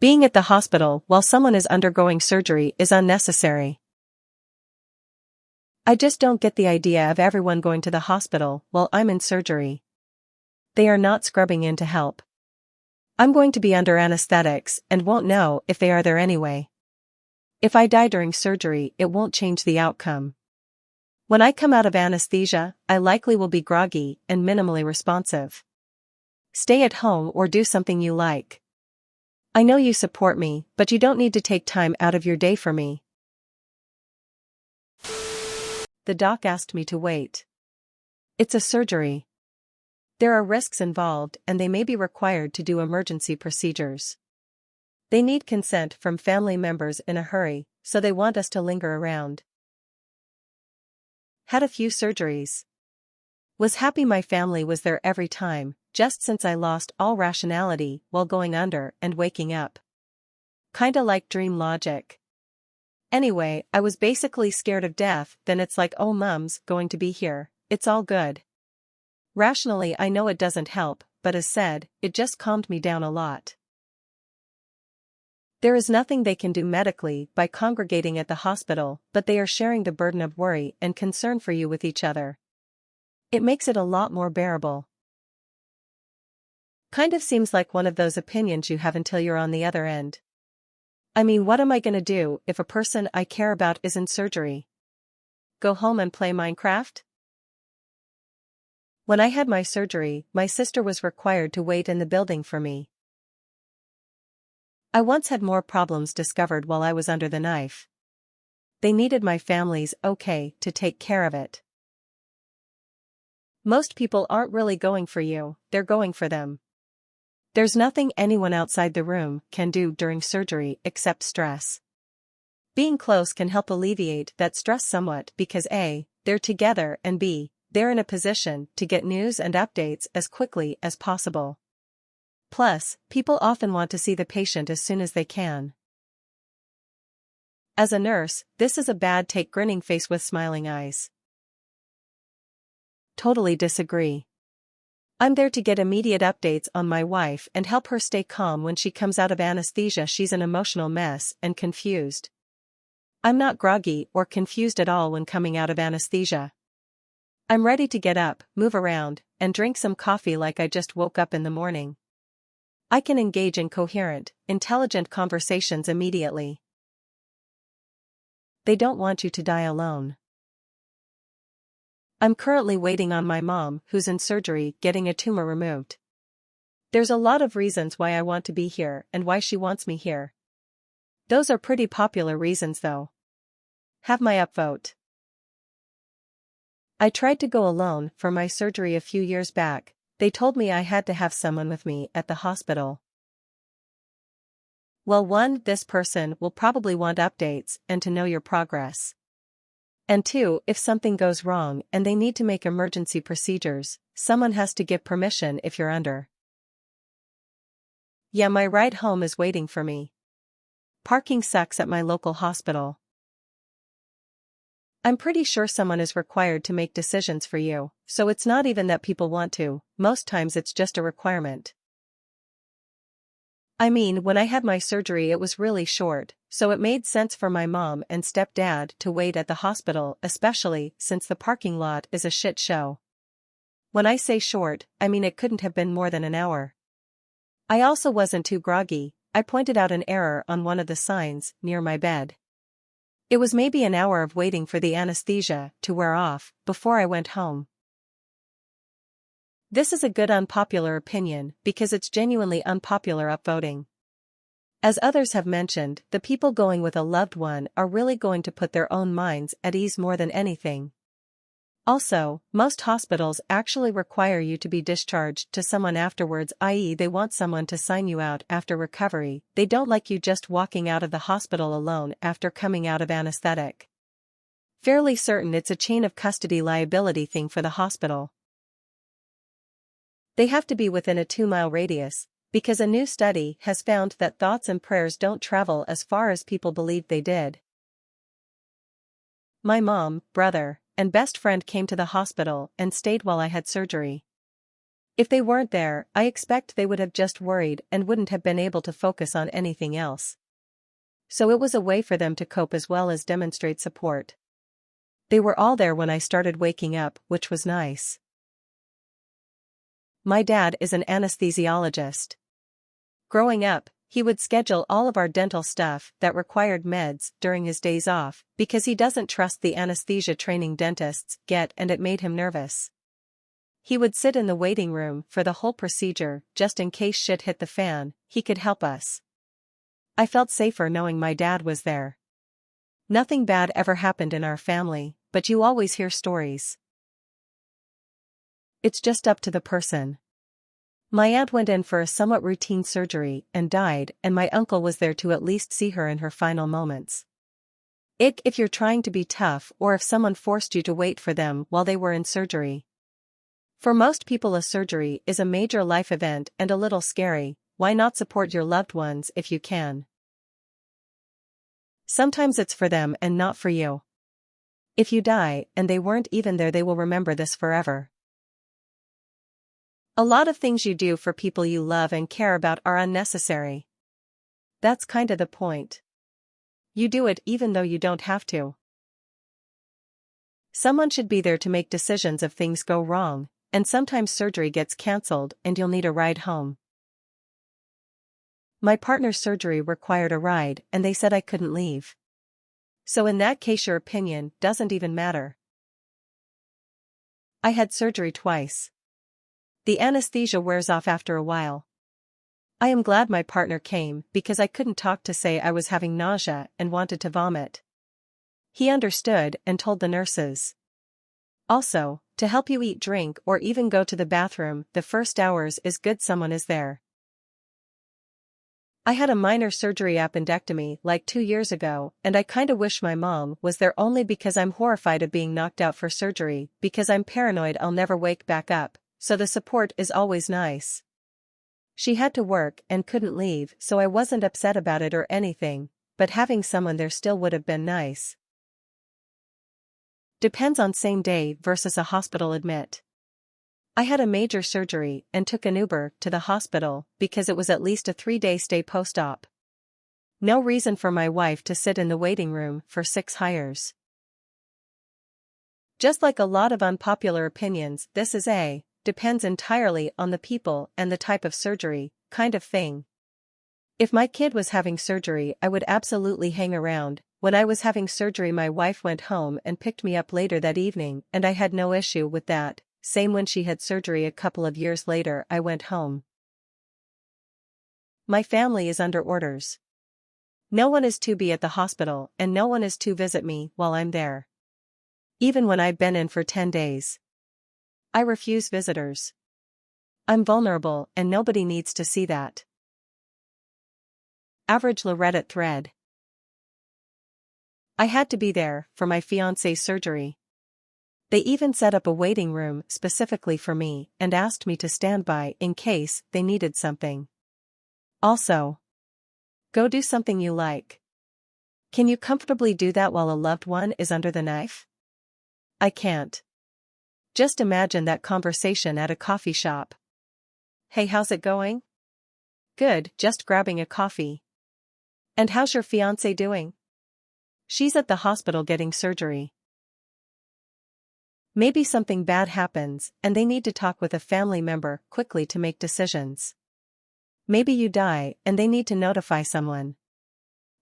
Being at the hospital while someone is undergoing surgery is unnecessary. I just don't get the idea of everyone going to the hospital while I'm in surgery. They are not scrubbing in to help. I'm going to be under anesthetics and won't know if they are there anyway. If I die during surgery, it won't change the outcome. When I come out of anesthesia, I likely will be groggy and minimally responsive. Stay at home or do something you like. I know you support me, but you don't need to take time out of your day for me. The doc asked me to wait. It's a surgery. There are risks involved and they may be required to do emergency procedures. They need consent from family members in a hurry, so they want us to linger around. Had a few surgeries. Was happy my family was there every time, just since I lost all rationality while going under and waking up. Kinda like dream logic. Anyway, I was basically scared of death, then it's like, oh, Mum's going to be here, it's all good. Rationally I know it doesn't help, but as said, it just calmed me down a lot. There is nothing they can do medically by congregating at the hospital, but they are sharing the burden of worry and concern for you with each other. It makes it a lot more bearable. Kind of seems like one of those opinions you have until you're on the other end. I mean, what am I gonna do if a person I care about is in surgery? Go home and play Minecraft? When I had my surgery, my sister was required to wait in the building for me. I once had more problems discovered while I was under the knife. They needed my family's okay to take care of it. Most people aren't really going for you, they're going for them. There's nothing anyone outside the room can do during surgery except stress. Being close can help alleviate that stress somewhat because A, they're together and B, they're in a position to get news and updates as quickly as possible. Plus, people often want to see the patient as soon as they can. As a nurse, this is a bad take. Grinning face with smiling eyes. Totally disagree. I'm there to get immediate updates on my wife and help her stay calm when she comes out of anesthesia. She's an emotional mess and confused. I'm not groggy or confused at all when coming out of anesthesia. I'm ready to get up, move around, and drink some coffee like I just woke up in the morning. I can engage in coherent, intelligent conversations immediately. They don't want you to die alone. I'm currently waiting on my mom, who's in surgery, getting a tumor removed. There's a lot of reasons why I want to be here and why she wants me here. Those are pretty popular reasons though. Have my upvote. I tried to go alone for my surgery a few years back. They told me I had to have someone with me at the hospital. Well, 1, this person will probably want updates and to know your progress. And 2, if something goes wrong and they need to make emergency procedures, someone has to give permission if you're under. Yeah, my ride home is waiting for me. Parking sucks at my local hospital. I'm pretty sure someone is required to make decisions for you, so it's not even that people want to, most times it's just a requirement. I mean, when I had my surgery it was really short, so it made sense for my mom and stepdad to wait at the hospital, especially since the parking lot is a shit show. When I say short, I mean it couldn't have been more than an hour. I also wasn't too groggy. I pointed out an error on one of the signs near my bed. It was maybe an hour of waiting for the anesthesia to wear off before I went home. This is a good unpopular opinion because it's genuinely unpopular upvoting. As others have mentioned, the people going with a loved one are really going to put their own minds at ease more than anything. Also, most hospitals actually require you to be discharged to someone afterwards, i.e. they want someone to sign you out after recovery. They don't like you just walking out of the hospital alone after coming out of anesthetic. Fairly certain it's a chain of custody liability thing for the hospital. They have to be within a 2-mile radius, because a new study has found that thoughts and prayers don't travel as far as people believed they did. My mom, brother, and best friend came to the hospital and stayed while I had surgery. If they weren't there, I expect they would have just worried and wouldn't have been able to focus on anything else. So it was a way for them to cope as well as demonstrate support. They were all there when I started waking up, which was nice. My dad is an anesthesiologist. Growing up, he would schedule all of our dental stuff that required meds during his days off because he doesn't trust the anesthesia training dentists get, and it made him nervous. He would sit in the waiting room for the whole procedure just in case shit hit the fan. He could help us. I felt safer knowing my dad was there. Nothing bad ever happened in our family, but you always hear stories. It's just up to the person. My aunt went in for a somewhat routine surgery and died, and my uncle was there to at least see her in her final moments. If you're trying to be tough or if someone forced you to wait for them while they were in surgery. For most people a surgery is a major life event and a little scary. Why not support your loved ones if you can? Sometimes it's for them and not for you. If you die and they weren't even there, they will remember this forever. A lot of things you do for people you love and care about are unnecessary. That's kinda the point. You do it even though you don't have to. Someone should be there to make decisions if things go wrong, and sometimes surgery gets cancelled and you'll need a ride home. My partner's surgery required a ride and they said I couldn't leave. So in that case your opinion doesn't even matter. I had surgery twice. The anesthesia wears off after a while. I am glad my partner came because I couldn't talk to say I was having nausea and wanted to vomit. He understood and told the nurses. Also, to help you eat, drink, or even go to the bathroom, the first hours is good someone is there. I had a minor surgery appendectomy like 2 years ago, and I kinda wish my mom was there only because I'm horrified of being knocked out for surgery because I'm paranoid I'll never wake back up. So the support is always nice. She had to work and couldn't leave, so I wasn't upset about it or anything, but having someone there still would have been nice. Depends on same day versus a hospital admit. I had a major surgery and took an Uber to the hospital because it was at least a 3-day stay post-op. No reason for my wife to sit in the waiting room for 6 hours. Just like a lot of unpopular opinions, this is a depends entirely on the people and the type of surgery, kind of thing. If my kid was having surgery, I would absolutely hang around. When I was having surgery, my wife went home and picked me up later that evening, and I had no issue with that. Same when she had surgery a couple of years later, I went home. My family is under orders. No one is to be at the hospital, and no one is to visit me while I'm there. Even when I've been in for 10 days. I refuse visitors. I'm vulnerable and nobody needs to see that. Average Reddit thread. I had to be there for my fiancé's surgery. They even set up a waiting room specifically for me and asked me to stand by in case they needed something. Also, go do something you like. Can you comfortably do that while a loved one is under the knife? I can't. Just imagine that conversation at a coffee shop. Hey, how's it going? Good, just grabbing a coffee. And how's your fiancé doing? She's at the hospital getting surgery. Maybe something bad happens and they need to talk with a family member quickly to make decisions. Maybe you die and they need to notify someone.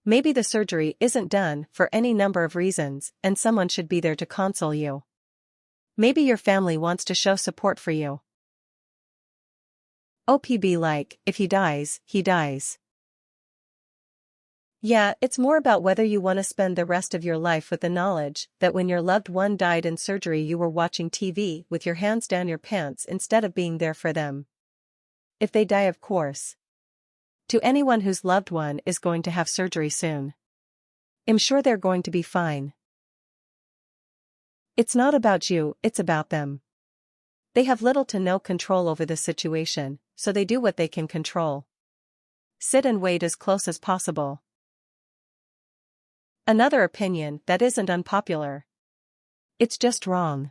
Maybe the surgery isn't done for any number of reasons and someone should be there to console you. Maybe your family wants to show support for you. OPB like, if he dies, he dies. Yeah, it's more about whether you want to spend the rest of your life with the knowledge that when your loved one died in surgery you were watching TV with your hands down your pants instead of being there for them. If they die, of course. To anyone whose loved one is going to have surgery soon. I'm sure they're going to be fine. It's not about you, it's about them. They have little to no control over the situation, so they do what they can control. Sit and wait as close as possible. Another opinion that isn't unpopular. It's just wrong.